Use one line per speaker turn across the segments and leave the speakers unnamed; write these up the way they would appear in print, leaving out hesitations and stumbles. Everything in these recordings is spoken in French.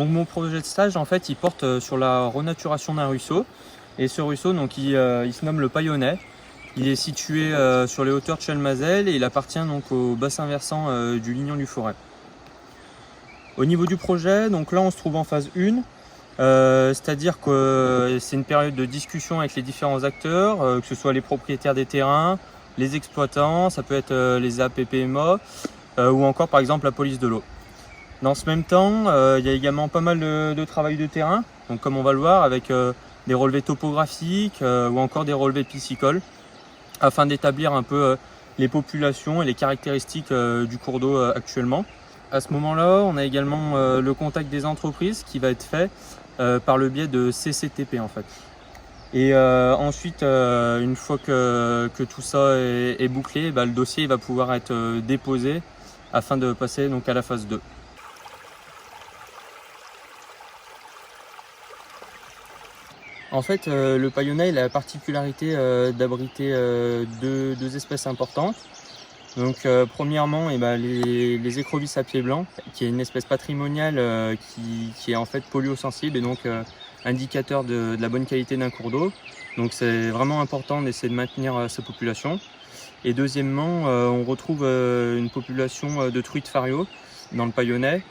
Donc mon projet de stage en fait il porte sur la renaturation d'un ruisseau. Et ce ruisseau donc il se nomme le Paillonnet. Il est situé sur les hauteurs de Chalmazel et il appartient donc au bassin versant du Lignon du Forêt. Au niveau du projet, donc là on se trouve en phase 1, c'est-à-dire que c'est une période de discussion avec les différents acteurs, que ce soit les propriétaires des terrains, les exploitants, ça peut être les APPMA ou encore par exemple la police de l'eau. Dans ce même temps, il y a également pas mal de travail de terrain, donc comme on va le voir avec des relevés topographiques ou encore des relevés piscicoles, afin d'établir un peu les populations et les caractéristiques du cours d'eau actuellement. À ce moment-là, on a également le contact des entreprises qui va être fait par le biais de CCTP en fait. Et ensuite, une fois que tout ça est bouclé, le dossier va pouvoir être déposé afin de passer donc à la phase 2. En fait, le Paillonnet il a la particularité d'abriter deux espèces importantes. Donc premièrement, les écrevisses à pied blanc, qui est une espèce patrimoniale qui est en fait polluo-sensible et donc indicateur de la bonne qualité d'un cours d'eau. Donc c'est vraiment important d'essayer de maintenir sa population. Et deuxièmement, on retrouve une population de truites fario dans le Paillonnet.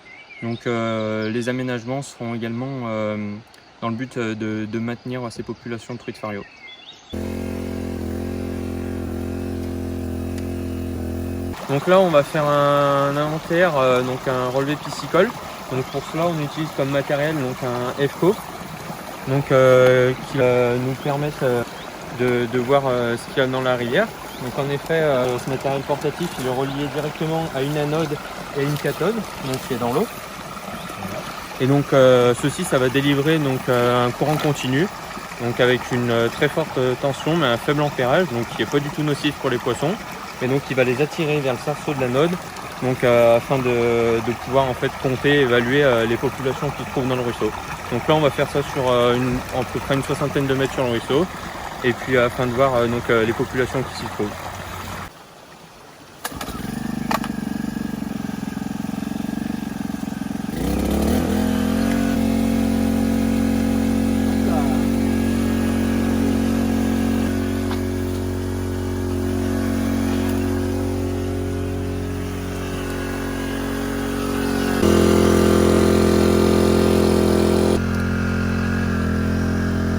Donc les aménagements seront également dans le but de maintenir ces populations de truites fario. Donc là on va faire un inventaire, donc un relevé piscicole. Donc pour cela on utilise comme matériel donc un FCO donc, qui va nous permettre de voir ce qu'il y a dans la rivière. Donc en effet ce matériel portatif il est relié directement à une anode et une cathode donc qui est dans l'eau. Et donc ceci ça va délivrer donc un courant continu donc avec une très forte tension mais un faible ampérage donc qui n'est pas du tout nocif pour les poissons. Et donc il va les attirer vers le cerceau de l'anode donc afin de pouvoir en fait compter, évaluer les populations qui se trouvent dans le ruisseau. Donc là on va faire ça sur à peu près une soixantaine de mètres sur le ruisseau et puis afin de voir donc les populations qui s'y trouvent.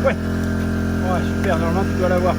Ouais, super, normalement tu dois l'avoir.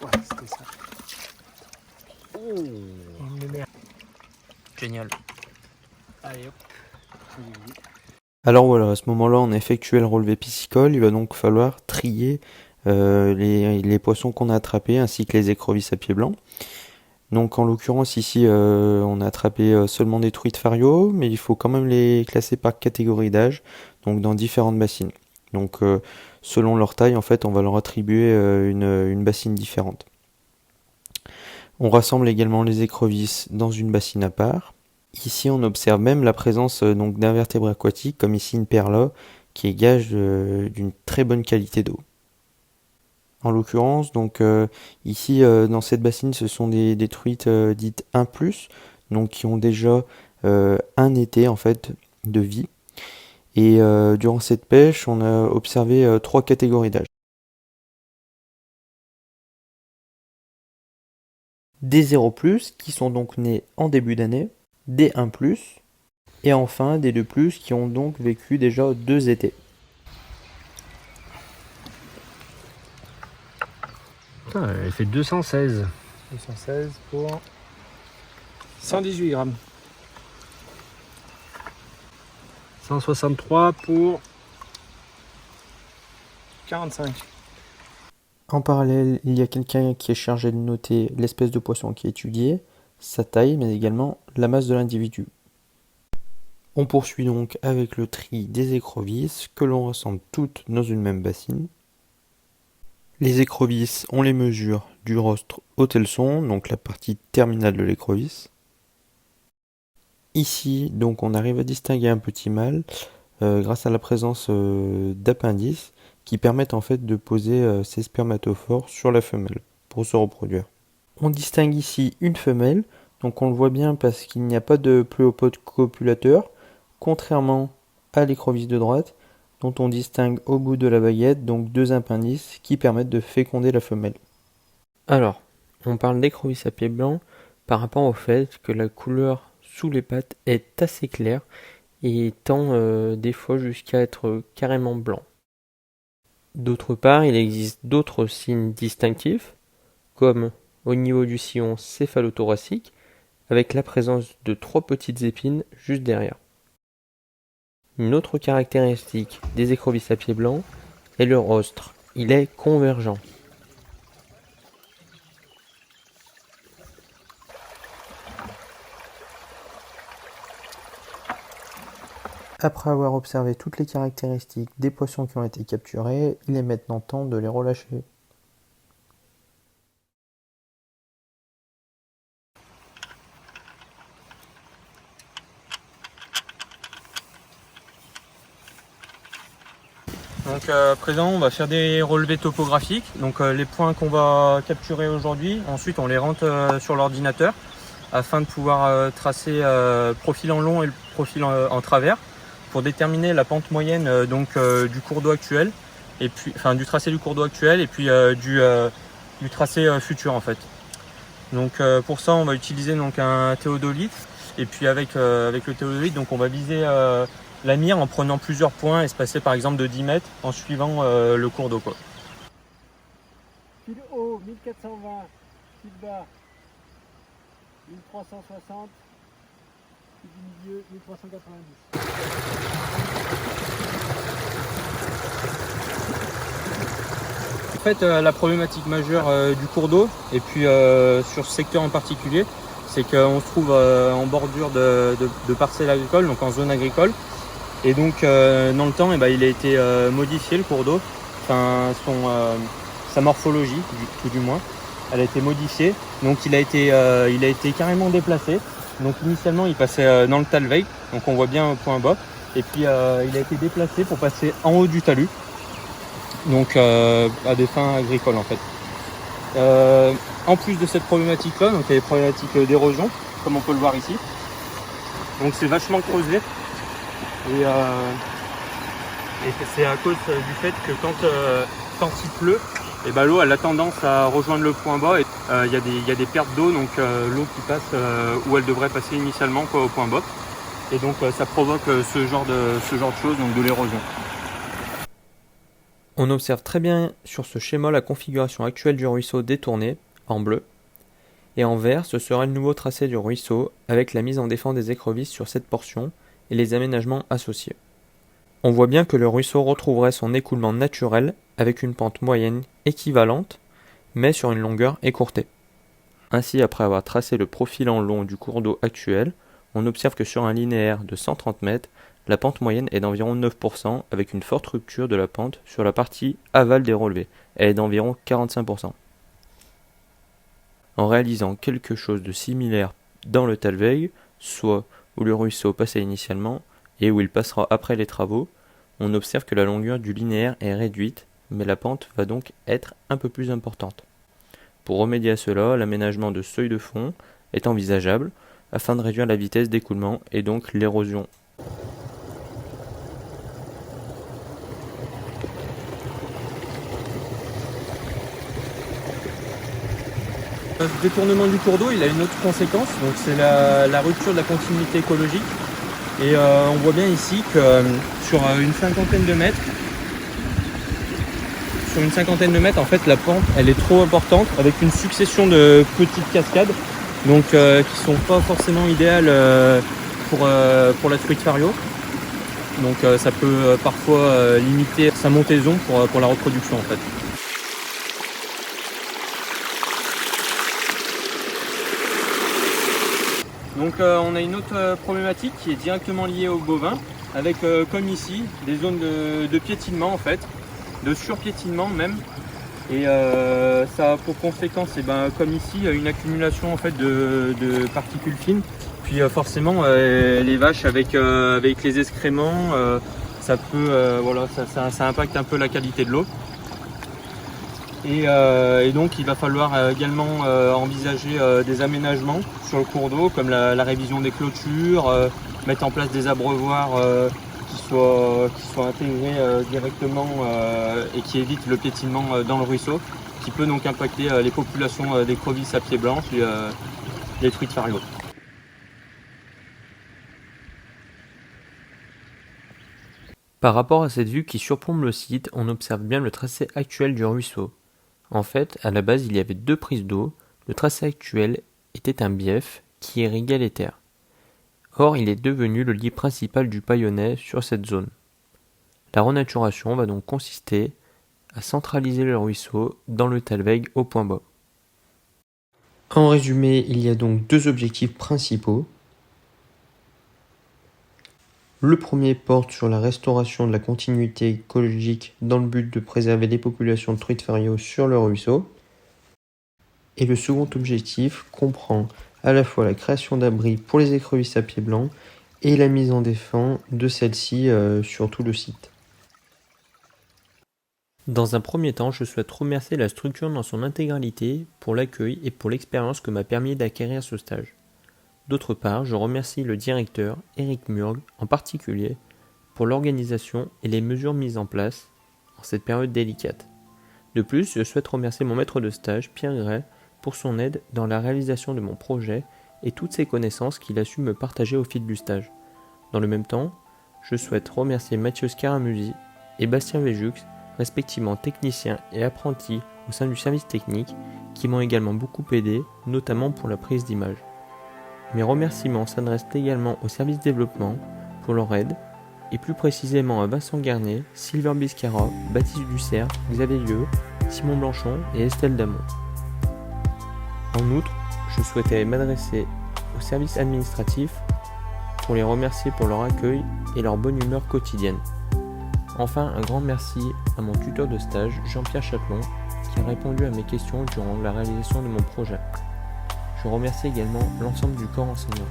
Ouais, c'était ça. Oh,
Génial.
allez hop.
Alors voilà, à ce moment-là, on a effectué le relevé piscicole. Il va donc falloir trier les poissons qu'on a attrapés ainsi que les écrevisses à pied blanc. Donc en l'occurrence ici, on a attrapé seulement des truites fario, mais il faut quand même les classer par catégorie d'âge, donc dans différentes bassines. Donc selon leur taille, en fait, on va leur attribuer une bassine différente. On rassemble également les écrevisses dans une bassine à part. Ici, on observe même la présence donc d'invertébrés aquatiques, comme ici une perla, qui est gage d'une très bonne qualité d'eau. En l'occurrence, donc ici dans cette bassine, ce sont des truites dites 1+, donc qui ont déjà un été en fait de vie. Et durant cette pêche, on a observé 3 catégories d'âge. Des 0+, qui sont donc nés en début d'année, des 1+, et enfin des 2+, qui ont donc vécu déjà 2 étés.
Putain, elle fait 216. 216 pour 118 grammes. 163 pour 45.
En parallèle, il y a quelqu'un qui est chargé de noter l'espèce de poisson qui est étudiée, sa taille, mais également la masse de l'individu. On poursuit donc avec le tri des écrevisses que l'on rassemble toutes dans une même bassine. Les écrevisses, on les mesure du rostre au telson, donc la partie terminale de l'écrevisse. Ici, donc, on arrive à distinguer un petit mâle grâce à la présence d'appendices qui permettent en fait de poser ces spermatophores sur la femelle pour se reproduire. On distingue ici une femelle, donc on le voit bien parce qu'il n'y a pas de pléopode copulateur, contrairement à l'écrevisse de droite, dont on distingue au bout de la baguette donc 2 appendices qui permettent de féconder la femelle. Alors, on parle d'écrevisse à pied blanc par rapport au fait que la couleur sous les pattes est assez claire et tend des fois jusqu'à être carrément blanc. D'autre part, il existe d'autres signes distinctifs, comme au niveau du sillon céphalothoracique, avec la présence de 3 petites épines juste derrière. Une autre caractéristique des écrevisses à pied blanc est le rostre. Il est convergent. Après avoir observé toutes les caractéristiques des poissons qui ont été capturés, il est maintenant temps de les relâcher.
Donc à présent on va faire des relevés topographiques, donc les points qu'on va capturer aujourd'hui, ensuite on les rentre sur l'ordinateur afin de pouvoir tracer profil en long et le profil en travers pour déterminer la pente moyenne du cours d'eau actuel, et puis, enfin du tracé du cours d'eau actuel et puis du tracé futur en fait. Donc pour ça on va utiliser donc un théodolite, et puis avec le théodolite donc on va viser la mire en prenant plusieurs points espacés par exemple de 10 mètres en suivant le cours d'eau, quoi.
Fil haut 1420, fil bas 1360, fil du milieu 1390.
En fait la problématique majeure du cours d'eau et puis sur ce secteur en particulier, c'est qu'on se trouve en bordure de parcelles agricoles, donc en zone agricole. Et donc dans le temps, il a été modifié le cours d'eau, enfin sa morphologie tout du moins, elle a été modifiée. Donc il a été carrément déplacé. Donc initialement il passait dans le Talweg, donc on voit bien au point bas. Et puis il a été déplacé pour passer en haut du talus, donc à des fins agricoles en fait. En plus de cette problématique là, donc il y a des problématiques d'érosion, comme on peut le voir ici. Donc c'est vachement creusé. Et c'est à cause du fait que quand il pleut, l'eau elle a tendance à rejoindre le point bas, et il y a des pertes d'eau, donc l'eau qui passe où elle devrait passer initialement, quoi, au point bas. Et donc ça provoque ce genre de choses, donc de l'érosion.
On observe très bien sur ce schéma la configuration actuelle du ruisseau détourné, en bleu, et en vert ce sera le nouveau tracé du ruisseau avec la mise en défense des écrevisses sur cette portion et les aménagements associés. On voit bien que le ruisseau retrouverait son écoulement naturel avec une pente moyenne équivalente, mais sur une longueur écourtée. Ainsi, après avoir tracé le profil en long du cours d'eau actuel, on observe que sur un linéaire de 130 mètres, la pente moyenne est d'environ 9%, avec une forte rupture de la pente sur la partie aval des relevés. Elle est d'environ 45%. En réalisant quelque chose de similaire dans le Talweg, soit où le ruisseau passait initialement et où il passera après les travaux, on observe que la longueur du linéaire est réduite, mais la pente va donc être un peu plus importante. Pour remédier à cela, l'aménagement de seuils de fond est envisageable afin de réduire la vitesse d'écoulement et donc l'érosion.
Le détournement du cours d'eau, il a une autre conséquence, donc c'est la rupture de la continuité écologique. Et on voit bien ici que sur une cinquantaine de mètres, en fait, la pente, elle est trop importante, avec une succession de petites cascades, donc qui sont pas forcément idéales pour la truite fario. Donc ça peut parfois limiter sa montaison pour la reproduction en fait. Donc on a une autre problématique qui est directement liée aux bovins, avec comme ici des zones de piétinement en fait, de surpiétinement même. Et ça a pour conséquence, comme ici, une accumulation en fait de particules fines. Puis forcément, les vaches avec les excréments, ça peut, ça impacte un peu la qualité de l'eau. Et donc, il va falloir également envisager des aménagements sur le cours d'eau, comme la révision des clôtures, mettre en place des abreuvoirs qui soient intégrés directement et qui évitent le piétinement dans le ruisseau, qui peut donc impacter les populations d'écrevisses à pieds blancs et les truites fario.
Par rapport à cette vue qui surplombe le site, on observe bien le tracé actuel du ruisseau. En fait, à la base, il y avait 2 prises d'eau. Le tracé actuel était un bief qui irriguait les terres. Or, il est devenu le lit principal du Payonnais sur cette zone. La renaturation va donc consister à centraliser le ruisseau dans le Talweg au point bas. En résumé, il y a donc 2 objectifs principaux. Le premier porte sur la restauration de la continuité écologique dans le but de préserver les populations de truites fario sur le ruisseau. Et le second objectif comprend à la fois la création d'abris pour les écrevisses à pieds blancs et la mise en défense de celles-ci sur tout le site. Dans un premier temps, je souhaite remercier la structure dans son intégralité pour l'accueil et pour l'expérience que m'a permis d'acquérir ce stage. D'autre part, je remercie le directeur, Eric Murg, en particulier, pour l'organisation et les mesures mises en place en cette période délicate. De plus, je souhaite remercier mon maître de stage, Pierre Gray, pour son aide dans la réalisation de mon projet et toutes ses connaissances qu'il a su me partager au fil du stage. Dans le même temps, je souhaite remercier Mathieu Scaramusi et Bastien Véjux, respectivement techniciens et apprentis au sein du service technique, qui m'ont également beaucoup aidé, notamment pour la prise d'image. Mes remerciements s'adressent également au service développement pour leur aide, et plus précisément à Vincent Garnier, Sylvain Biscara, Baptiste Dussert, Xavier Lieu, Simon Blanchon et Estelle Damon. En outre, je souhaitais m'adresser au service administratif pour les remercier pour leur accueil et leur bonne humeur quotidienne. Enfin, un grand merci à mon tuteur de stage, Jean-Pierre Châtelon, qui a répondu à mes questions durant la réalisation de mon projet. Je remercie également l'ensemble du corps enseignant.